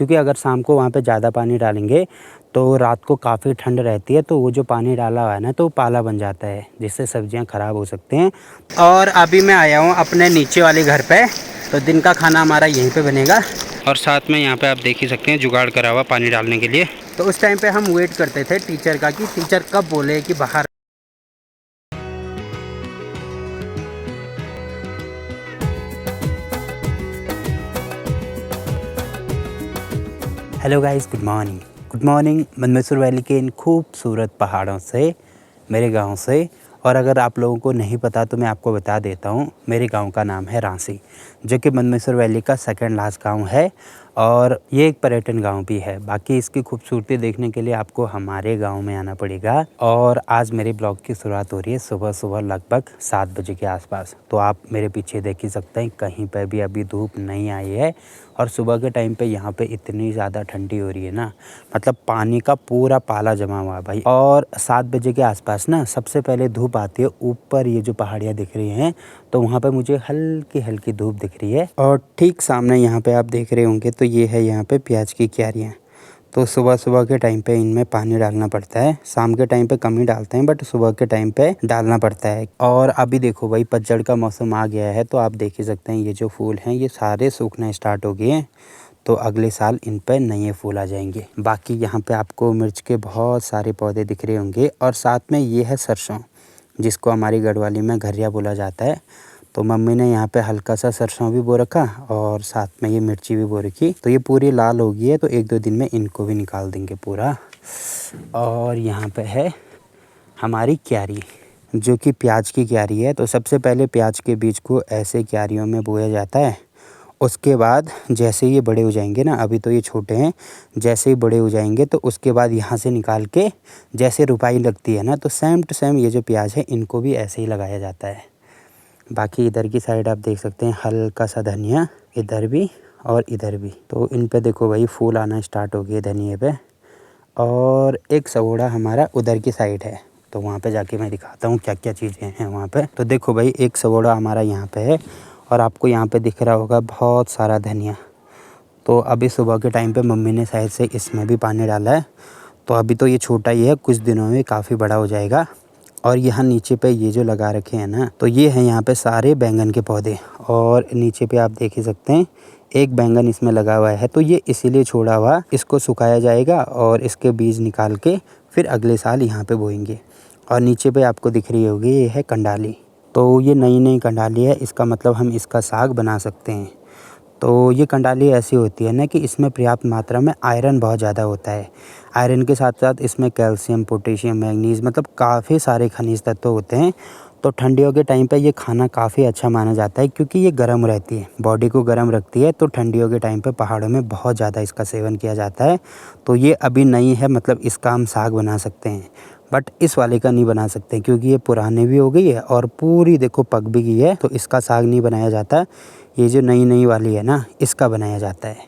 क्योंकि अगर शाम को वहाँ पे ज़्यादा पानी डालेंगे तो रात को काफ़ी ठंड रहती है, तो वो जो पानी डाला हुआ है ना तो पाला बन जाता है, जिससे सब्जियां ख़राब हो सकती हैं। और अभी मैं आया हूँ अपने नीचे वाले घर पे, तो दिन का खाना हमारा यहीं पे बनेगा। और साथ में यहाँ पे आप देख ही सकते हैं जुगाड़ करा हुआ पानी डालने के लिए। तो उस टाइम पे हम वेट करते थे टीचर का कि टीचर कब बोले कि बाहर। Hello guys, good morning. Good morning Mandsaur valley के इन खूबसूरत पहाड़ों से, मेरे गांव से। और अगर आप लोगों को नहीं पता तो मैं आपको बता देता हूं, मेरे गांव का नाम है रांसी, जो कि मंदसौर वैली का सेकंड लास्ट गांव है। और ये एक पर्यटन गांव भी है। बाकी इसकी खूबसूरती देखने के लिए आपको हमारे गांव में आना पड़ेगा। और आज मेरे ब्लॉग की शुरुआत हो रही है सुबह सुबह लगभग 7 बजे के आसपास। तो आप मेरे पीछे देख ही सकते हैं, कहीं पर भी अभी धूप नहीं आई है। और सुबह के टाइम पे यहाँ पे इतनी ज़्यादा ठंडी हो रही है ना, मतलब पानी का पूरा पाला जमा हुआ है भाई। और 7 बजे के आसपास ना सबसे पहले धूप आती है। ऊपर ये जो पहाड़ियाँ दिख रही हैं, तो वहाँ पे मुझे हल्की हल्की धूप दिख रही है। और ठीक सामने यहाँ पे आप देख रहे होंगे, तो ये है यहाँ पे प्याज की क्यारियाँ। तो सुबह सुबह के टाइम पे इनमें पानी डालना पड़ता है। शाम के टाइम पे कम ही डालते हैं, बट सुबह के टाइम पे डालना पड़ता है। और अभी देखो भाई, पतझड़ का मौसम आ गया है, तो आप देख ही सकते हैं ये जो फूल हैं ये सारे सूखना स्टार्ट हो गए हैं। तो अगले साल इन पर नए फूल आ जाएंगे। बाकी यहाँ पे आपको मिर्च के बहुत सारे पौधे दिख रहे होंगे। और साथ में ये है सरसों, जिसको हमारी गढ़वाली में घरिया बोला जाता है। तो मम्मी ने यहाँ पे हल्का सा सरसों भी बो रखा और साथ में ये मिर्ची भी बो रखी। तो ये पूरी लाल हो गई है, तो 1-2 दिन में इनको भी निकाल देंगे पूरा। और यहाँ पे है हमारी क्यारी, जो कि प्याज की क्यारी है। तो सबसे पहले प्याज के बीज को ऐसे क्यारियों में बोया जाता है। उसके बाद जैसे ये बड़े हो जाएंगे ना, अभी तो ये छोटे हैं, जैसे ही बड़े हो जाएंगे तो उसके बाद यहाँ से निकाल के जैसे रुपाई लगती है ना, तो सेम टू सेम ये जो प्याज है इनको भी ऐसे ही लगाया जाता है। बाकी इधर की साइड आप देख सकते हैं हल्का सा धनिया, इधर भी और इधर भी। तो इन पे देखो भाई फूल आना स्टार्ट हो गए धनिए पे। और एक सवोड़ा हमारा उधर की साइड है, तो वहाँ पे जाके मैं दिखाता हूँ क्या क्या चीज़ें हैं वहाँ पे। तो देखो भाई, एक सवोड़ा हमारा यहाँ पे है और आपको यहाँ पे दिख रहा होगा बहुत सारा धनिया। तो अभी सुबह के टाइम पे मम्मी ने शायद से इसमें भी पानी डाला है। तो अभी तो ये छोटा ही है, कुछ दिनों में काफ़ी बड़ा हो जाएगा। और यहाँ नीचे पे ये जो लगा रखे हैं ना, तो ये है यहाँ पे सारे बैंगन के पौधे। और नीचे पे आप देख ही सकते हैं एक बैंगन इसमें लगा हुआ है। तो ये इसीलिए छोड़ा हुआ, इसको सुखाया जाएगा और इसके बीज निकाल के फिर अगले साल यहाँ पे बोएंगे। और नीचे पे आपको दिख रही होगी ये है कंडाली। तो ये नई नई कंडाली है, इसका मतलब हम इसका साग बना सकते हैं। तो ये कंडाली ऐसी होती है ना कि इसमें पर्याप्त मात्रा में आयरन बहुत ज़्यादा होता है। आयरन के साथ साथ इसमें कैल्शियम, पोटेशियम, मैग्नीज, मतलब काफ़ी सारे खनिज तत्व होते हैं। तो ठंडियों के टाइम पे ये खाना काफ़ी अच्छा माना जाता है, क्योंकि ये गर्म रहती है, बॉडी को गर्म रखती है। तो ठंडियों के टाइम पे पहाड़ों में बहुत ज़्यादा इसका सेवन किया जाता है। तो ये अभी नई है, मतलब इसका हम साग बना सकते हैं, बट इस वाले का नहीं बना सकते क्योंकि ये पुराने भी हो गई है और पूरी देखो पक भी गई है। तो इसका साग नहीं बनाया जाता। ये जो नई नई वाली है ना, इसका बनाया जाता है।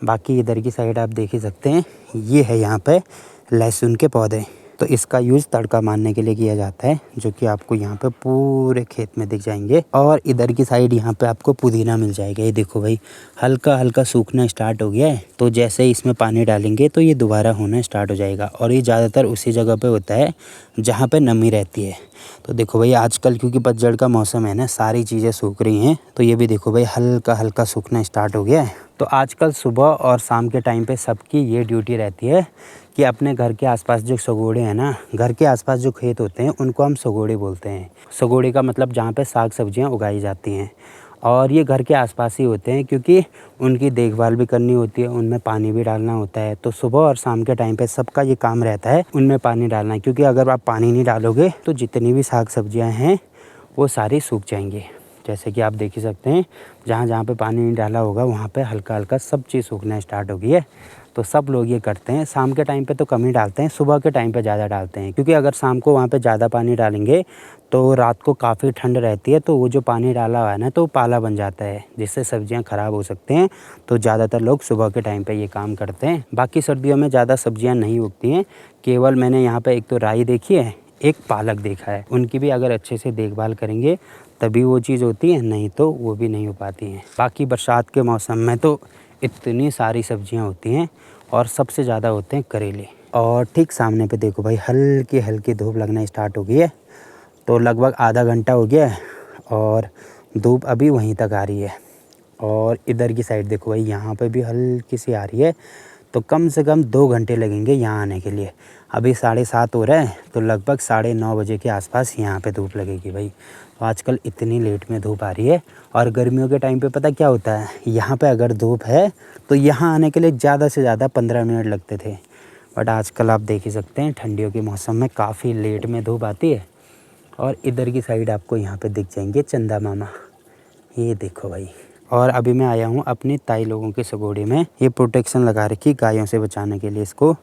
बाकी इधर की साइड आप देख ही सकते हैं, ये है यहाँ पे लहसुन के पौधे। तो इसका यूज़ तड़का मारने के लिए किया जाता है, जो कि आपको यहाँ पे पूरे खेत में दिख जाएंगे। और इधर की साइड यहाँ पे आपको पुदीना मिल जाएगा। ये देखो भाई, हल्का हल्का सूखना स्टार्ट हो गया है। तो जैसे ही इसमें पानी डालेंगे तो ये दोबारा होना स्टार्ट हो जाएगा। और ये ज़्यादातर उसी जगह पे होता है जहाँ पे नमी रहती है। तो देखो भाई, आजकल क्योंकि पतझड़ का मौसम है ना, सारी चीज़ें सूख रही हैं। तो ये भी देखो भाई हल्का हल्का सूखना स्टार्ट हो गया है। तो आजकल सुबह और शाम के टाइम पे सबकी ये ड्यूटी रहती है कि अपने घर के आसपास जो सगोड़े हैं ना, घर के आसपास जो खेत होते हैं उनको हम सगोड़े बोलते हैं। सगोड़े का मतलब जहाँ पे साग सब्जियाँ उगाई जाती हैं। और ये घर के आसपास ही होते हैं, क्योंकि उनकी देखभाल भी करनी होती है, उनमें पानी भी डालना होता है। तो सुबह और शाम के टाइम पे सबका ये काम रहता है उनमें पानी डालना, क्योंकि अगर आप पानी नहीं डालोगे तो जितनी भी साग सब्जियाँ हैं वो सारी सूख जाएंगी। जैसे कि आप देख ही सकते हैं, जहाँ जहाँ पे पानी नहीं डाला होगा वहाँ पे हल्का हल्का सब चीज़ सूखना स्टार्ट हो गई है। तो सब लोग ये करते हैं। शाम के टाइम पे तो कम ही डालते हैं, सुबह के टाइम पे ज़्यादा डालते हैं, क्योंकि अगर शाम को वहाँ पे ज़्यादा पानी डालेंगे तो रात को काफ़ी ठंड रहती है। तो वो जो पानी डाला हुआ है ना, तो पाला बन जाता है, जिससे सब्जियां ख़राब हो सकते हैं। तो ज़्यादातर लोग सुबह के टाइम पे ये काम करते हैं। बाकी सर्दियों में ज़्यादा सब्जियां नहीं उगती हैं। केवल मैंने यहाँ पे एक तो राई देखी है, एक पालक देखा है। उनकी भी अगर अच्छे से देखभाल करेंगे तभी वो चीज़ होती है, नहीं तो वो भी नहीं हो पाती हैं। बाकी बरसात के मौसम में तो इतनी सारी सब्जियां होती हैं और सबसे ज़्यादा होते हैं करेले। और ठीक सामने पे देखो भाई हल्की हल्की धूप लगना स्टार्ट हो गई है। तो लगभग आधा घंटा हो गया है और धूप अभी वहीं तक आ रही है। और इधर की साइड देखो भाई, यहाँ पे भी हल्की सी आ रही है। तो कम से कम 2 घंटे लगेंगे यहाँ आने के लिए। अभी 7:30 हो रहा है, तो लगभग 9:30 बजे के आसपास यहाँ पे धूप लगेगी भाई। तो आजकल इतनी लेट में धूप आ रही है। और गर्मियों के टाइम पे पता क्या होता है, यहाँ पे अगर धूप है तो यहाँ आने के लिए ज़्यादा से ज़्यादा 15 मिनट लगते थे। बट आजकल आप देख ही सकते हैं ठंडियों के मौसम में काफ़ी लेट में धूप आती है। और इधर की साइड आपको यहाँ पे दिख जाएंगे चंदा मामा, ये देखो भाई। और अभी मैं आया हूँ अपनी ताई लोगों के सगोड़े में। ये प्रोटेक्शन लगा रखी गायों से बचाने के लिए इसको।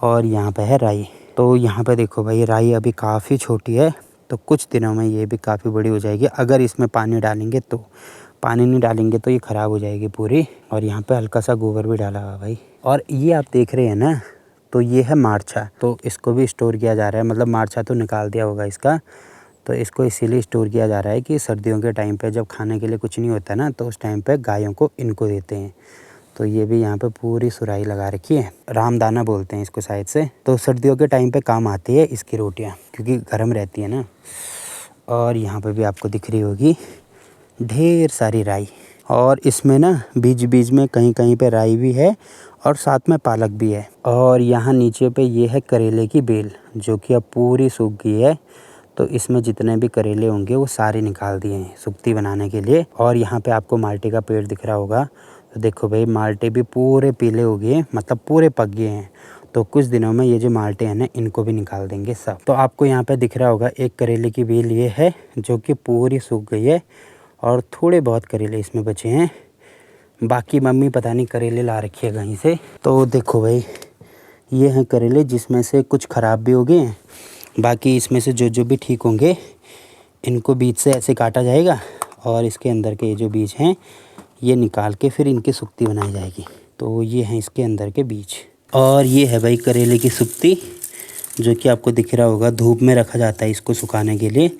और यहाँ पे है राई। तो यहाँ पे देखो भाई राई अभी काफ़ी छोटी है, तो कुछ दिनों में ये भी काफ़ी बड़ी हो जाएगी अगर इसमें पानी डालेंगे तो। पानी नहीं डालेंगे तो ये ख़राब हो जाएगी पूरी। और यहाँ पे हल्का सा गोबर भी डाला हुआ भाई। और ये आप देख रहे हैं ना, तो ये है मार्चा। तो इसको भी स्टोर किया जा रहा है, मतलब मार्चा तो निकाल दिया होगा इसका। तो इसको इसीलिए स्टोर किया जा रहा है कि सर्दियों के टाइम पे जब खाने के लिए कुछ नहीं होता ना, तो उस टाइम पे गायों को इनको देते हैं। तो ये भी यहाँ पे पूरी सुराही लगा रखी है, रामदाना बोलते हैं इसको शायद से। तो सर्दियों के टाइम पे काम आती है इसकी रोटियाँ, क्योंकि गर्म रहती है ना। और यहाँ पे भी आपको दिख रही होगी ढेर सारी राई। और इसमें ना बीच बीच में कहीं कहीं पे राई भी है और साथ में पालक भी है। और यहाँ नीचे पे ये है करेले की बेल, जो कि अब पूरी सूख गई है। तो इसमें जितने भी करेले होंगे वो सारे निकाल दिए हैं सुक्ती बनाने के लिए। और यहाँ पे आपको माल्टे का पेड़ दिख रहा होगा। तो देखो भाई माल्टे भी पूरे पीले हो गए हैं, मतलब पूरे पक गए हैं। तो कुछ दिनों में ये जो माल्टे हैं ना, इनको भी निकाल देंगे सब। तो आपको यहाँ पे दिख रहा होगा एक करेले की बेल ये है, जो कि पूरी सूख गई है। और थोड़े बहुत करेले इसमें बचे हैं, बाकी मम्मी पता नहीं करेले ला रखी है कहीं से। तो देखो भाई ये हैं करेले, जिसमें से कुछ ख़राब भी हो गए हैं। बाकी इसमें से जो जो भी ठीक होंगे इनको बीज से ऐसे काटा जाएगा। और इसके अंदर के ये जो बीज हैं ये निकाल के फिर इनकी सुक्ती बनाई जाएगी। तो ये हैं इसके अंदर के बीज। और ये है भाई करेले की सुक्ती, जो कि आपको दिख रहा होगा धूप में रखा जाता है इसको सुखाने के लिए।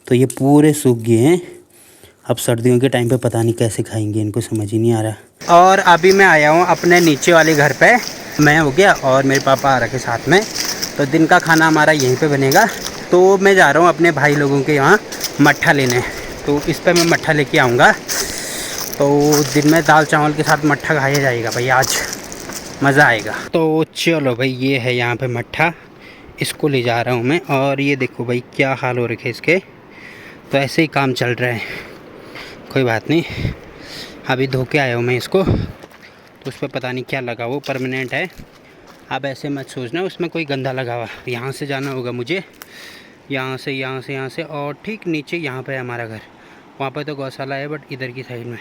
तो ये पूरे सूख गए हैं। अब सर्दियों के टाइम पे पता नहीं कैसे खाएंगे, इनको समझ ही नहीं आ रहा। और अभी मैं आया हूँ अपने नीचे वाले घर पे। मैं हो गया और मेरे पापा आ रखे साथ में। तो दिन का खाना हमारा यहीं पे बनेगा। तो मैं जा रहा हूँ अपने भाई लोगों के यहाँ मट्ठा लेने। तो इस पे मैं मट्ठा लेके आऊँगा। तो दिन में दाल चावल के साथ मट्ठा खाया जाएगा भाई, आज मज़ा आएगा। तो चलो भाई ये है यहाँ पे मट्ठा, इसको ले जा रहा हूँ मैं। और ये देखो भाई क्या हाल हो रखे इसके। तो ऐसे ही काम चल रहा है, कोई बात नहीं। अभी धो के आया हूँ मैं इसको। तो उस पर पता नहीं क्या लगा, वो परमानेंट है। अब ऐसे मत सोचना उसमें कोई गंदा लगा हुआ। यहाँ से जाना होगा मुझे, यहाँ से और ठीक नीचे यहाँ पे है हमारा घर। वहाँ पे तो गौशाला है, बट इधर की साइड में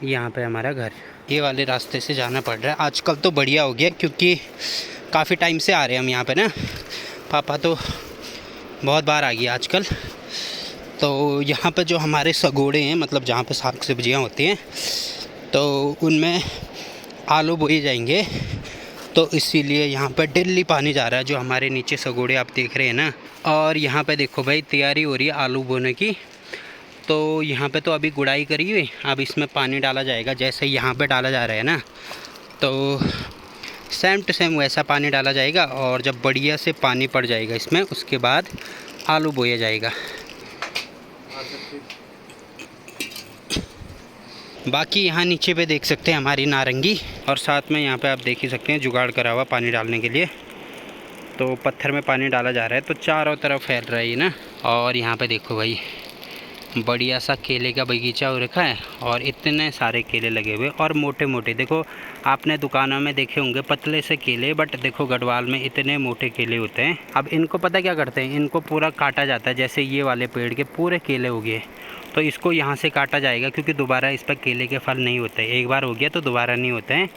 यहाँ पे हमारा घर। ये वाले रास्ते से जाना पड़ रहा है। आजकल तो बढ़िया हो गया, क्योंकि काफ़ी टाइम से आ रहे हैं हम यहाँ पे ना। पापा तो बहुत बार आ गया आजकल। तो यहाँ पे जो हमारे सगोड़े हैं, मतलब जहाँ पे साग सब्जियाँ होती हैं, तो उनमें आलू बोए जाएंगे। तो इसीलिए यहाँ पे डेली पानी जा रहा है, जो हमारे नीचे सगोड़े आप देख रहे हैं ना। और यहाँ पे देखो भाई तैयारी हो रही है आलू बोने की। तो यहाँ पे तो अभी गुड़ाई करी हुई, अब इसमें पानी डाला जाएगा जैसे यहाँ पे डाला जा रहा है ना। तो सेम टू सेम वैसा पानी डाला जाएगा। और जब बढ़िया से पानी पड़ जाएगा इसमें, उसके बाद आलू बोया जाएगा। बाकी यहाँ नीचे पे देख सकते हैं हमारी नारंगी। और साथ में यहाँ पे आप देख ही सकते हैं जुगाड़ करा हुआ पानी डालने के लिए। तो पत्थर में पानी डाला जा रहा है, तो चारों तरफ फैल रहा है ये ना। और यहाँ पे देखो भाई बढ़िया सा केले का बगीचा हो रखा है। और इतने सारे केले लगे हुए और मोटे मोटे। देखो आपने दुकानों में देखे होंगे पतले से केले, बट देखो गढ़वाल में इतने मोटे केले होते हैं। अब इनको पता क्या करते हैं, इनको पूरा काटा जाता है। जैसे ये वाले पेड़ के पूरे केले हो गए, तो इसको यहाँ से काटा जाएगा, क्योंकि दोबारा इस पर केले के फल नहीं होते। एक बार हो गया तो दोबारा नहीं होते हैं।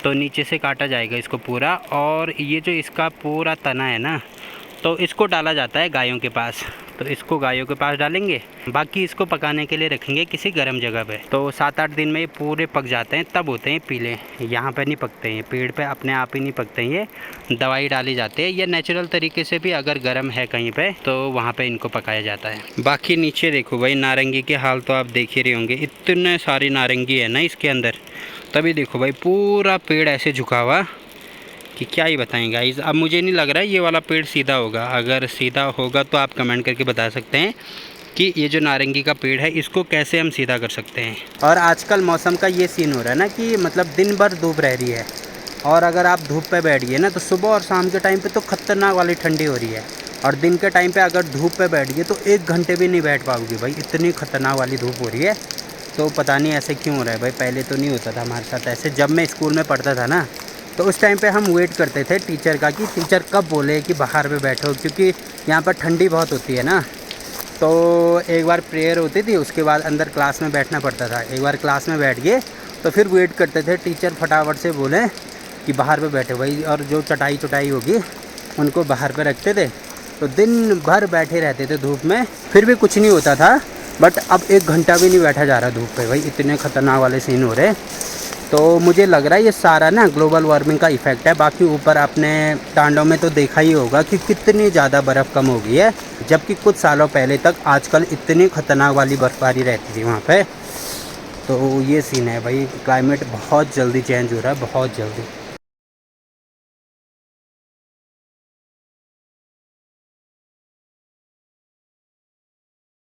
तो नीचे से काटा जाएगा इसको पूरा। और ये जो इसका पूरा तना है ना, तो इसको डाला जाता है गायों के पास। तो इसको गायों के पास डालेंगे, बाकी इसको पकाने के लिए रखेंगे किसी गर्म जगह पे। तो 7-8 दिन में ये पूरे पक जाते हैं, तब होते हैं पीले। यहाँ पे नहीं पकते हैं, पेड़ पे अपने आप ही नहीं पकते हैं, ये दवाई डाली जाती है। ये नेचुरल तरीके से भी अगर गर्म है कहीं पे, तो वहाँ पे इनको पकाया जाता है। बाकी नीचे देखो भाई नारंगी के हाल तो आप देख ही रहे होंगे, इतने सारी नारंगी है ना इसके अंदर। तभी देखो भाई पूरा पेड़ ऐसे झुका हुआ कि क्या ही बताएं गाइस। अब मुझे नहीं लग रहा है ये वाला पेड़ सीधा होगा, अगर सीधा होगा तो आप कमेंट करके बता सकते हैं कि ये जो नारंगी का पेड़ है इसको कैसे हम सीधा कर सकते हैं। और आजकल मौसम का ये सीन हो रहा है ना कि मतलब दिन भर धूप रह रही है, और अगर आप धूप पे बैठ गए ना तो सुबह और शाम के टाइम पे तो खतरनाक वाली ठंडी हो रही है, और दिन के टाइम पे अगर धूप पे बैठ गए तो 1 घंटे भी नहीं बैठ पाओगे भाई, इतनी खतरनाक वाली धूप हो रही है। तो पता नहीं ऐसे क्यों हो रहा है भाई, पहले तो नहीं होता था हमारे साथ ऐसे। जब मैं स्कूल में पढ़ता था ना तो उस टाइम पे हम वेट करते थे टीचर का कि टीचर कब बोले कि बाहर पे बैठो, क्योंकि यहाँ पर ठंडी बहुत होती है ना। तो एक बार प्रेयर होती थी, उसके बाद अंदर क्लास में बैठना पड़ता था। एक बार क्लास में बैठ गए तो फिर वेट करते थे टीचर फटाफट से बोले कि बाहर पे बैठे भाई, और जो चटाई होगी उनको बाहर पे रखते थे। तो दिन भर बैठे रहते थे धूप में, फिर भी कुछ नहीं होता था। बट अब 1 घंटा भी नहीं बैठा जा रहा धूप पे भाई, इतने ख़तरनाक वाले सीन हो रहे। तो मुझे लग रहा है ये सारा ना ग्लोबल वार्मिंग का इफ़ेक्ट है। बाकी ऊपर आपने तांडव में तो देखा ही होगा कि कितनी ज़्यादा बर्फ़ कम हो गई है, जबकि कुछ सालों पहले तक आजकल इतनी ख़तरनाक वाली बर्फ़बारी रहती थी वहाँ पे। तो ये सीन है भाई, क्लाइमेट बहुत जल्दी चेंज हो रहा है, बहुत जल्दी।